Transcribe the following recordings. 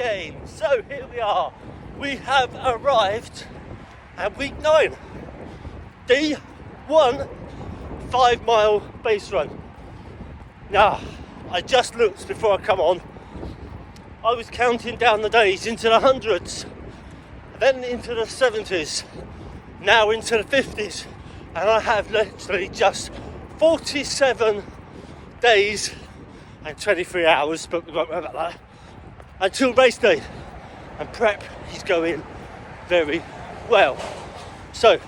again. So here we are. We have arrived at week 9. D1 5-mile base run. Now, I just looked before I come on. I was counting down the days into the hundreds, then into the 70s, now into the 50s, and I have literally just 47 days and 23 hours, but we won't worry about that, until race day, and prep is going very well. So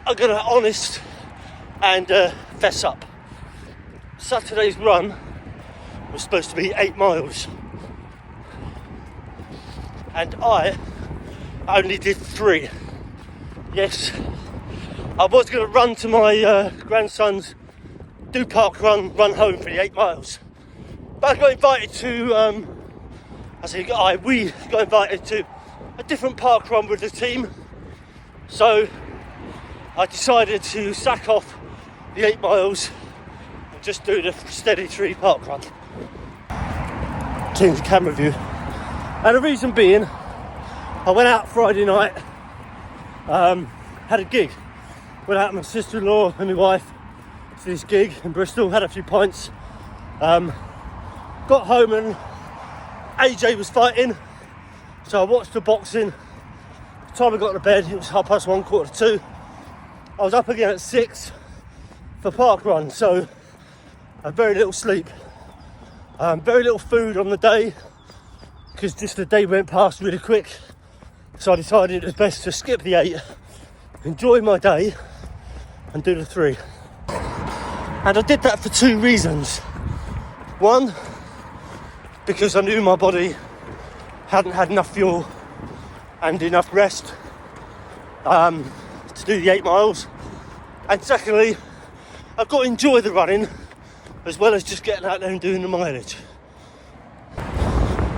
I'm gonna be honest and fess up. Saturday's run was supposed to be 8 miles, and I only did 3. Yes, I was going to run to my grandson's do park run home for the 8 miles, but I got invited to we got invited to a different park run with the team, so I decided to sack off the 8 miles and just do the steady 3 park run. Change the camera view, and the reason being, I went out Friday night, had a gig, went out with my sister-in-law and my wife to this gig in Bristol, had a few pints, got home and AJ was fighting, so I watched the boxing. By the time I got to bed, it was 1:30, 1:45. I was up again at 6 for park run, so I had very little sleep, very little food on the day, because just the day went past really quick. So I decided it was best to skip the 8, enjoy my day and do the 3. And I did that for 2 reasons. One, because I knew my body hadn't had enough fuel and enough rest to do the 8 miles. And secondly, I've got to enjoy the running as well as just getting out there and doing the mileage.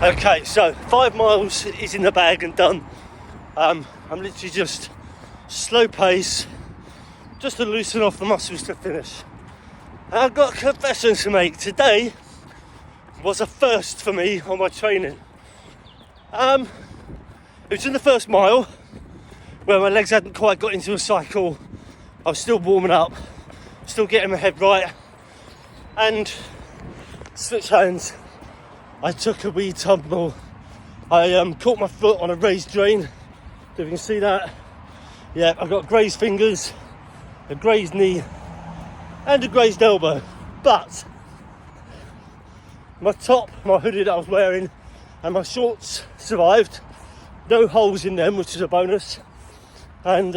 Okay, so 5 miles is in the bag and done. I'm literally just slow pace, just to loosen off the muscles to finish. And I've got a confession to make. Today was a first for me on my training. It was in the first mile where my legs hadn't quite got into a cycle. I was still warming up, still getting my head right, and switch hands, I took a wee tumble. I caught my foot on a raised drain. If you can see that, yeah, I've got grazed fingers, a grazed knee, and a grazed elbow. But my top, my hoodie that I was wearing, and my shorts survived. No holes in them, which is a bonus. And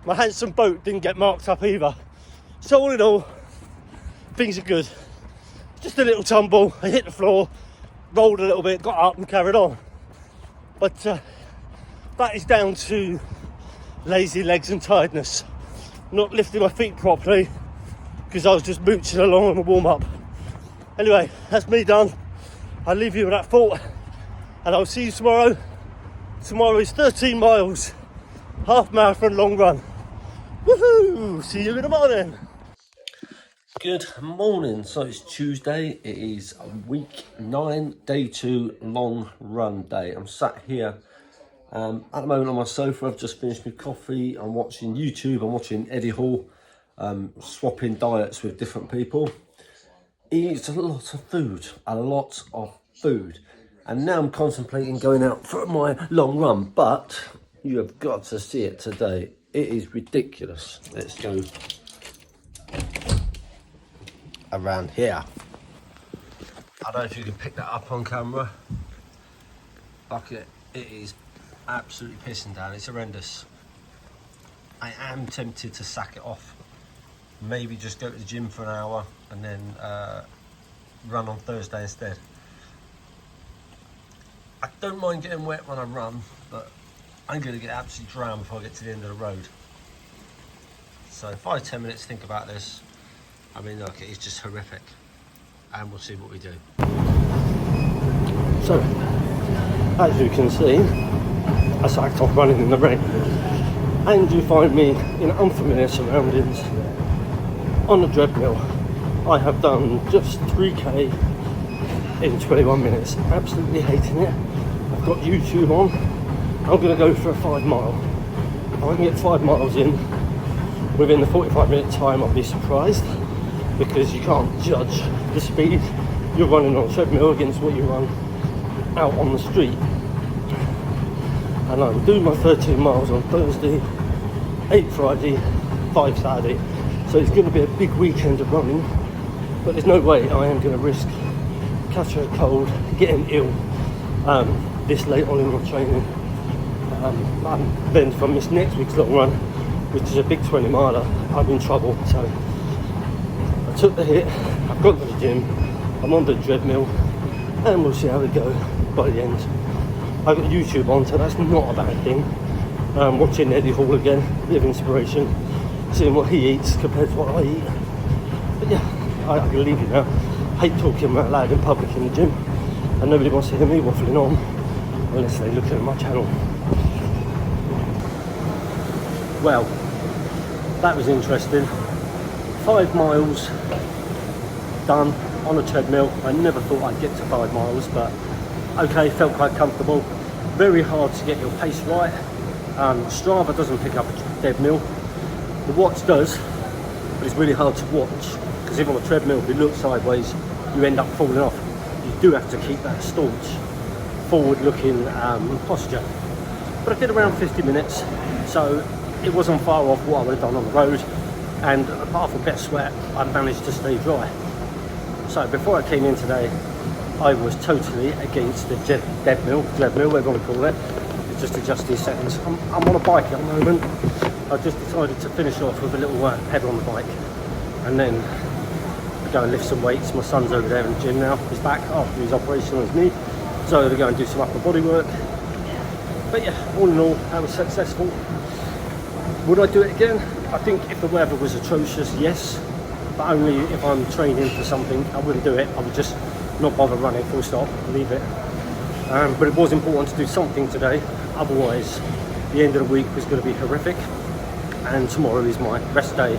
my handsome boat didn't get marked up either. So all in all, things are good. Just a little tumble, I hit the floor, rolled a little bit, got up and carried on. But that is down to lazy legs and tiredness. Not lifting my feet properly because I was just mooching along on the warm-up. Anyway, that's me done. I'll leave you with that thought and I'll see you tomorrow. Tomorrow is 13 miles, half marathon long run. Woohoo! See you in the morning. Good morning. So it's Tuesday. It is week 9, day 2, long run day. I'm sat here at the moment on my sofa. I've just finished my coffee. I'm watching YouTube. I'm watching Eddie Hall, swapping diets with different people. He eats a lot of food, and now I'm contemplating going out for my long run, but you have got to see it today. It is ridiculous. Let's go around here. I don't know if you can pick that up on camera. Bucket, it is absolutely pissing down. It's horrendous. I am tempted to sack it off. Maybe just go to the gym for an hour and then run on Thursday instead. I don't mind getting wet when I run, but I'm going to get absolutely drowned before I get to the end of the road. So 5-10 minutes, think about this. I mean, look, it's just horrific. And we'll see what we do. So, as you can see, I sacked off running in the rain. And you find me in unfamiliar surroundings on the treadmill. I have done just 3k in 21 minutes. Absolutely hating it. I've got YouTube on. I'm going to go for a 5 mile. If I can get 5 miles in within the 45-minute time, I'll be surprised, because you can't judge the speed you're running on a treadmill against what you run out on the street. And I'm doing my 13 miles on Thursday, 8 Friday, 5 Saturday. So it's going to be a big weekend of running, but there's no way I am going to risk catching a cold, getting ill this late on in my training. And then if I miss next week's long run, which is a big 20 miler, I'm in trouble. So I took the hit, I've got to the gym, I'm on the treadmill, and we'll see how we go by the end. I've got YouTube on, so that's not a bad thing. Watching Eddie Hall again, a bit of inspiration, seeing what he eats compared to what I eat. But yeah, I can leave you now. I hate talking out loud in public in the gym, and nobody wants to hear me waffling on unless they look at my channel. Well, that was interesting. 5 miles done on a treadmill. I never thought I'd get to 5 miles, but okay, felt quite comfortable. Very hard to get your pace right. Strava doesn't pick up a treadmill. The watch does, but it's really hard to watch, because if on a treadmill, if you look sideways, you end up falling off. You do have to keep that staunch, forward-looking posture. But I did around 50 minutes, so it wasn't far off what I would have done on the road. And apart from a bit of sweat, I managed to stay dry. So before I came in today, I was totally against the treadmill, whatever you want to call it. It's just adjusting settings. I'm on a bike at the moment. I just decided to finish off with a little pedal on the bike, and then go and lift some weights. My son's over there in the gym now. He's back after his operation on his knee, so I'm going to go and do some upper body work. But yeah, all in all, that was successful. Would I do it again? I think if the weather was atrocious, yes, but only if I'm training for something. I wouldn't do it. I would just not bother running, full stop, leave it. But it was important to do something today, otherwise the end of the week was going to be horrific, and tomorrow is my rest day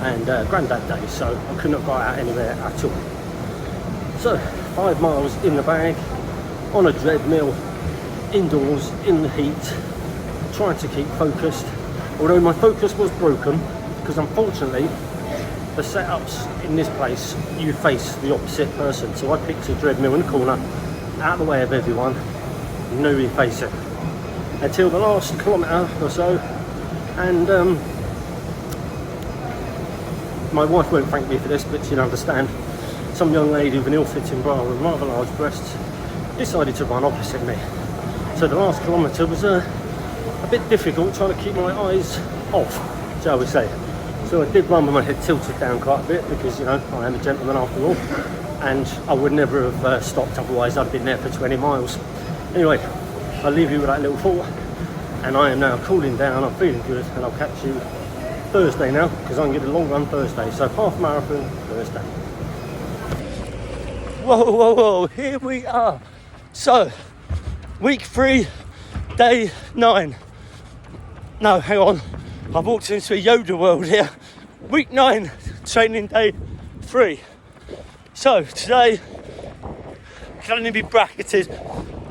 and granddad day, so I could not go out anywhere at all. So 5 miles in the bag, on a treadmill, indoors, in the heat, trying to keep focused, although my focus was broken, because unfortunately the setups in this place, you face the opposite person. So I picked a treadmill in the corner, out of the way of everyone, nobody facing, until the last kilometre or so. And my wife won't thank me for this, but she'll understand. Some young lady with an ill-fitting bra with rather large breasts decided to run opposite me. So the last kilometre was a bit difficult, trying to keep my eyes off, shall we say. So I did run with my head tilted down quite a bit, because, you know, I am a gentleman after all, and I would never have stopped, otherwise I'd been there for 20 miles. Anyway, I'll leave you with that little thought, and I am now cooling down, I'm feeling good, and I'll catch you Thursday now, because I'm going to do a long run Thursday, so half marathon Thursday. Whoa, whoa, whoa, here we are. So, week 3, day 9. No, hang on. I've walked into a Yoda world here. Week 9, training day 3. So today can only be bracketed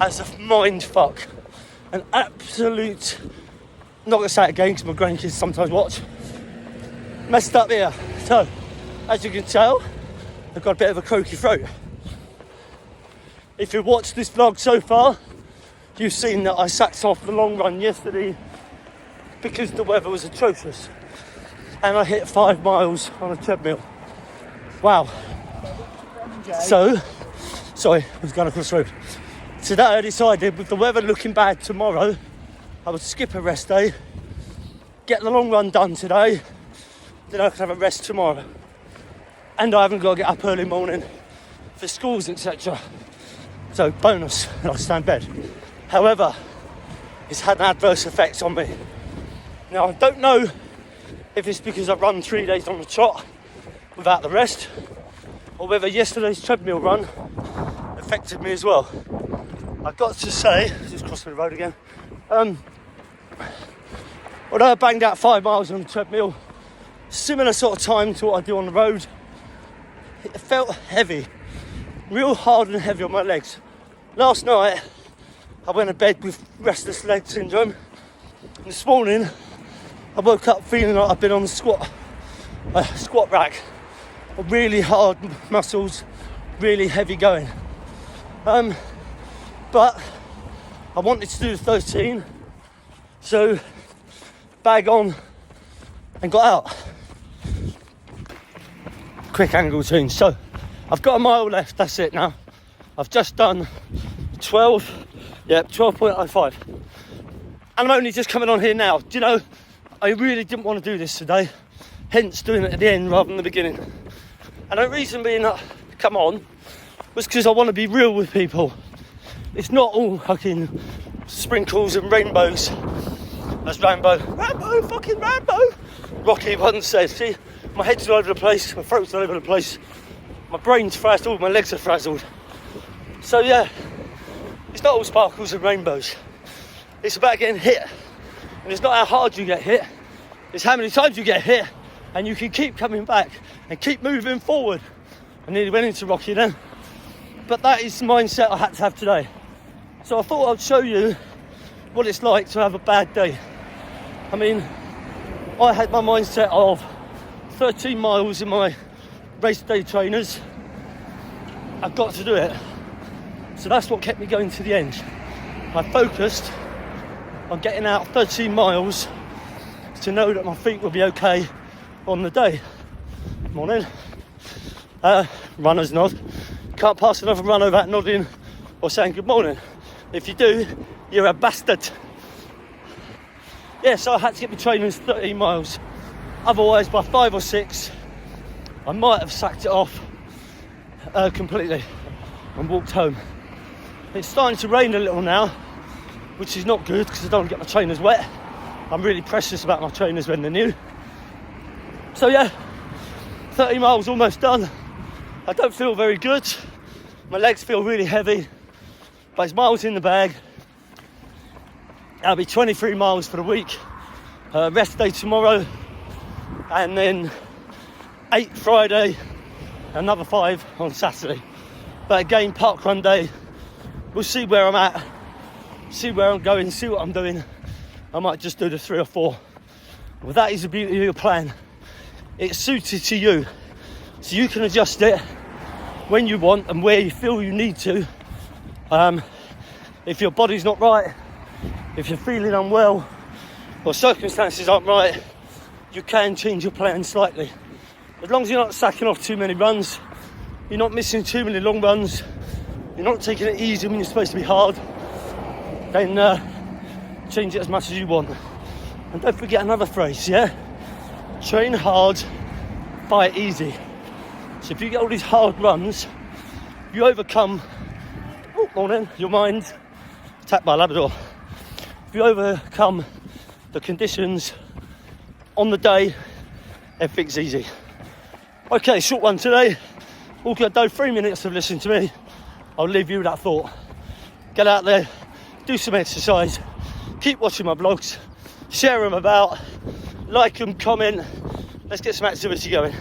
as a mind fuck. An absolute, not gonna say it again because my grandkids sometimes watch. Messed up here. So, as you can tell, I've got a bit of a croaky throat. If you've watched this vlog so far, you've seen that I sacked off the long run yesterday because the weather was atrocious, and I hit 5 miles on a treadmill. Wow. So, sorry, I was going across the road. Today I decided, with the weather looking bad tomorrow, I would skip a rest day, get the long run done today, then I could have a rest tomorrow. And I haven't got to get up early morning for schools, etc. So bonus, and I'll stay in bed. However, it's had an adverse effect on me. Now, I don't know if it's because I've run 3 days on the trot without the rest, or whether yesterday's treadmill run affected me as well. I've got to say, just crossing the road again, although I banged out 5 miles on the treadmill, similar sort of time to what I do on the road, it felt heavy. real hard and heavy on my legs. Last night, I went to bed with restless leg syndrome. And this morning, I woke up feeling like I've been on the squat rack. Really hard muscles, really heavy going. But I wanted to do the 13, so bag on and got out. Quick angle change. So I've got a mile left, that's it now. I've just done 12.05. And I'm only just coming on here now. Do you know, I really didn't want to do this today, hence doing it at the end rather than the beginning. And the reason being that come on was because I want to be real with people. It's not all fucking sprinkles and rainbows, as fucking Rambo, Rocky once said. See, my head's all over the place, my throat's all over the place, my brain's frazzled, my legs are frazzled. So yeah, it's not all sparkles and rainbows. It's about getting hit. And it's not how hard you get hit, it's how many times you get hit and you can keep coming back and keep moving forward. I nearly went into Rocky then. But that is the mindset I had to have today. So I thought I'd show you what it's like to have a bad day. I mean, I had my mindset of 13 miles in my race day trainers. I've got to do it. So that's what kept me going to the end. I focused on getting out 13 miles to know that my feet will be okay on the day. Morning. Runner's nod. Can't pass another runner without nodding or saying good morning. If you do, you're a bastard. Yeah, so I had to get my trainers 13 miles. Otherwise, by 5 or 6, I might have sacked it off completely and walked home. It's starting to rain a little now, which is not good because I don't want to get my trainers wet. I'm really precious about my trainers when they're new. So yeah, 30 miles almost done. I don't feel very good. My legs feel really heavy, but it's miles in the bag. That'll be 23 miles for the week. Rest day tomorrow, and then 8 Friday, another 5 on Saturday. But again, parkrun day. We'll see where I'm at, see where I'm going, see what I'm doing. I might just do the 3 or 4. Well, that is the beauty of your plan. It's suited to you, so you can adjust it when you want and where you feel you need to. If your body's not right, if you're feeling unwell, or circumstances aren't right, you can change your plan slightly. As long as you're not sacking off too many runs, you're not missing too many long runs, you're not taking it easy when you're supposed to be hard, then change it as much as you want. And don't forget another phrase, yeah? Train hard, fight easy. So if you get all these hard runs, you overcome, your mind, attacked by a Labrador. If you overcome the conditions on the day, everything's easy. Okay, short one today. All good, though, 3 minutes of listening to me. I'll leave you with that thought. Get out there, do some exercise, keep watching my vlogs, share them about, like them, comment. Let's get some activity going.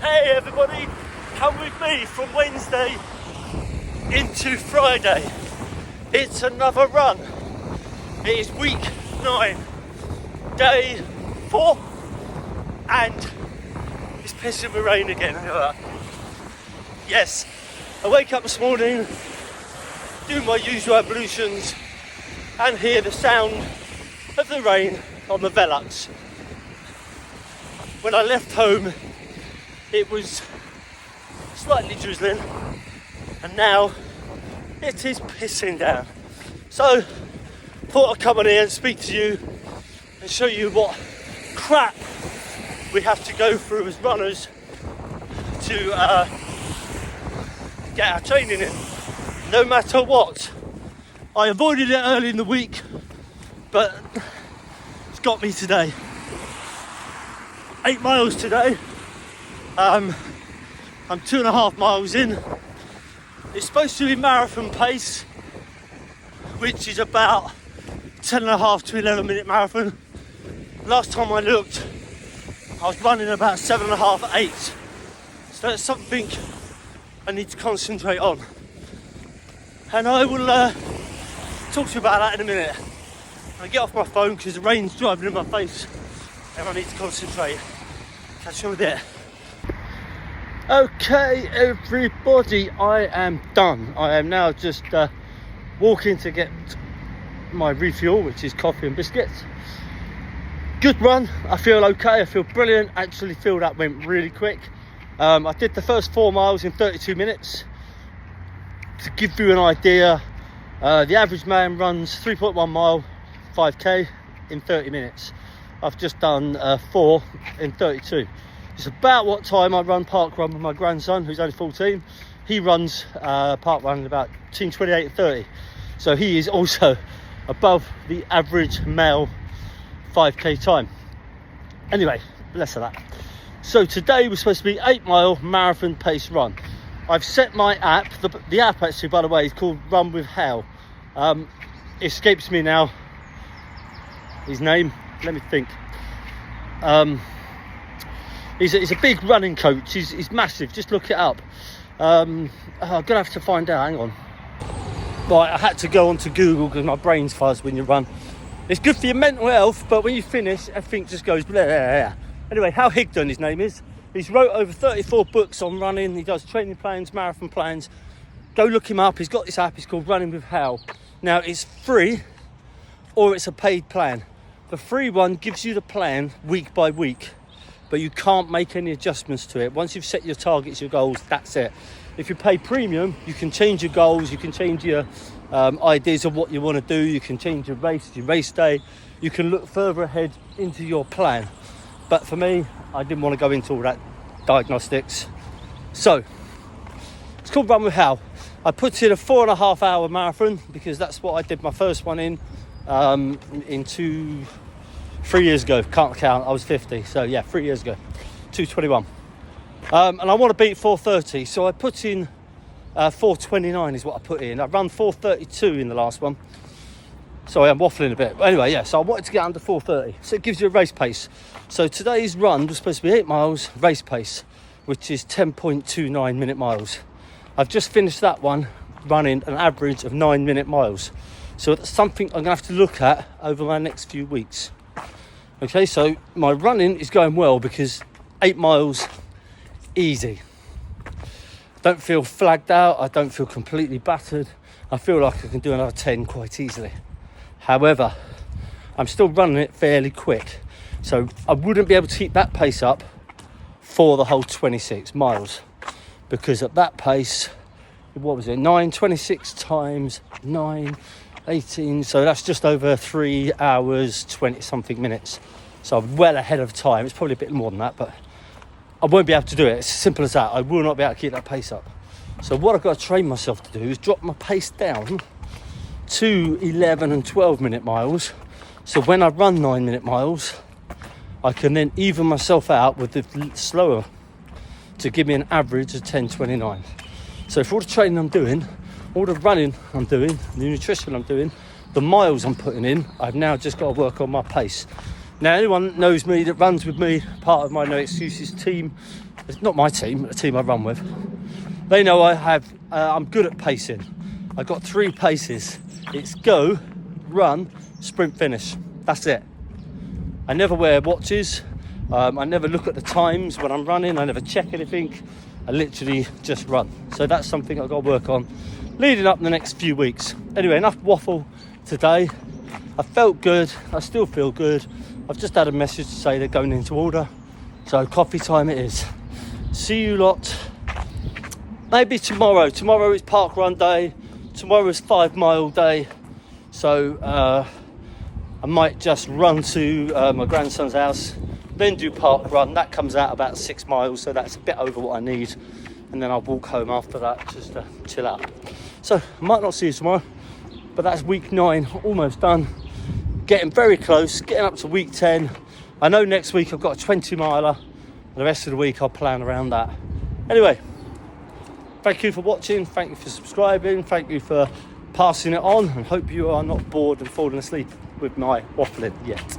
Hey everybody, come with me from Wednesday into Friday. It's another run. It is week 9, day 4, and it's pissing with rain again. Look at that. Yes, I wake up this morning, do my usual ablutions, and hear the sound of the rain on the Velux. When I left home, it was slightly drizzling, and now it is pissing down. So, thought I'd come on here and speak to you and show you what crap we have to go through as runners to get our training in, no matter what. I avoided it early in the week, but it's got me today. 8 miles today. I'm 2.5 miles in. It's supposed to be marathon pace, which is about 10.5 to 11 minute marathon. Last time I looked, I was running about 7.5, 8. So that's something I need to concentrate on. And I will talk to you about that in a minute. I get off my phone because the rain's driving in my face and I need to concentrate. Catch you with it. Okay, everybody, I am done. I am now just walking to get my refuel, which is coffee and biscuits. Good run. I feel okay. I feel brilliant. Actually feel that went really quick. I did the first 4 miles in 32 minutes. To give you an idea, the average man runs 3.1 mile 5k in 30 minutes. I've just done 4 in 32. It's about what time I run park run with my grandson, who's only 14. He runs park run about between 28 and 30. So he is also above the average male 5k time. Anyway, less of that. So today was supposed to be 8 mile marathon pace run. I've set my app, the app actually, by the way, is called Run With Hal. Escapes me now, his name, let me think. He's a big running coach. He's massive. Just look it up. I'm gonna have to find out. Hang on. Right, I had to go onto Google because my brain's fuzz when you run. It's good for your mental health, but when you finish, everything just goes blah, blah, blah. Anyway, Hal Higdon, his name is. He's wrote over 34 books on running. He does training plans, marathon plans. Go look him up. He's got this app. It's called Running With Hal. Now, it's free or it's a paid plan. The free one gives you the plan week by week, but you can't make any adjustments to it. Once you've set your targets, your goals, that's it. If you pay premium, you can change your goals, you can change your ideas of what you want to do, you can change your race day, you can look further ahead into your plan. But for me, I didn't want to go into all that diagnostics. So, it's called Run With Hal. I put in a 4.5 hour marathon because that's what I did my first one in 3 years ago. Can't count, I was 50. So yeah, 3 years ago, 2:21. And I want to beat 4:30, so I put in 4:29 is what I put in. I ran 4:32 in the last one. Sorry, I'm waffling a bit. But anyway, yeah, so I wanted to get under 4:30. So it gives you a race pace. So today's run was supposed to be 8 miles race pace, which is 10.29 minute miles. I've just finished that one running an average of 9 minute miles. So that's something I'm going to have to look at over my next few weeks. Okay, so my running is going well because 8 miles, easy. Don't feel flagged out. I don't feel completely battered. I feel like I can do another 10 quite easily. However, I'm still running it fairly quick. So I wouldn't be able to keep that pace up for the whole 26 miles. Because at that pace, what was it? 9:26 times 9, 18. So that's just over 3 hours, 20 something minutes. So I'm well ahead of time. It's probably a bit more than that, but I won't be able to do it. It's as simple as that. I will not be able to keep that pace up. So what I've got to train myself to do is drop my pace down to 11 and 12 minute miles. So when I run 9 minute miles, I can then even myself out with the slower to give me an average of 10:29. So for all the training I'm doing, all the running I'm doing, the nutrition I'm doing, the miles I'm putting in, I've now just got to work on my pace. Now, anyone knows me that runs with me, part of my No Excuses team, it's not my team, but the team I run with, they know I'm good at pacing. I've got 3 paces. It's go, run, sprint, finish. That's it. I never wear watches. I never look at the times when I'm running. I never check anything. I literally just run. So that's something I've got to work on leading up the next few weeks. Anyway, enough waffle today. I felt good. I still feel good. I've just had a message to say they're going into order. So coffee time it is. See you lot. Maybe tomorrow. Tomorrow is park run day. Tomorrow is 5 mile day. So I might just run to my grandson's house, then do park run. That comes out about 6 miles, so that's a bit over what I need. And then I'll walk home after that just to chill out. So I might not see you tomorrow, but that's week 9 almost done. Getting very close, getting up to week 10. I know next week I've got a 20 miler, and the rest of the week I'll plan around that. Anyway, thank you for watching, thank you for subscribing, thank you for passing it on, and hope you are not bored and falling asleep with my waffling yet.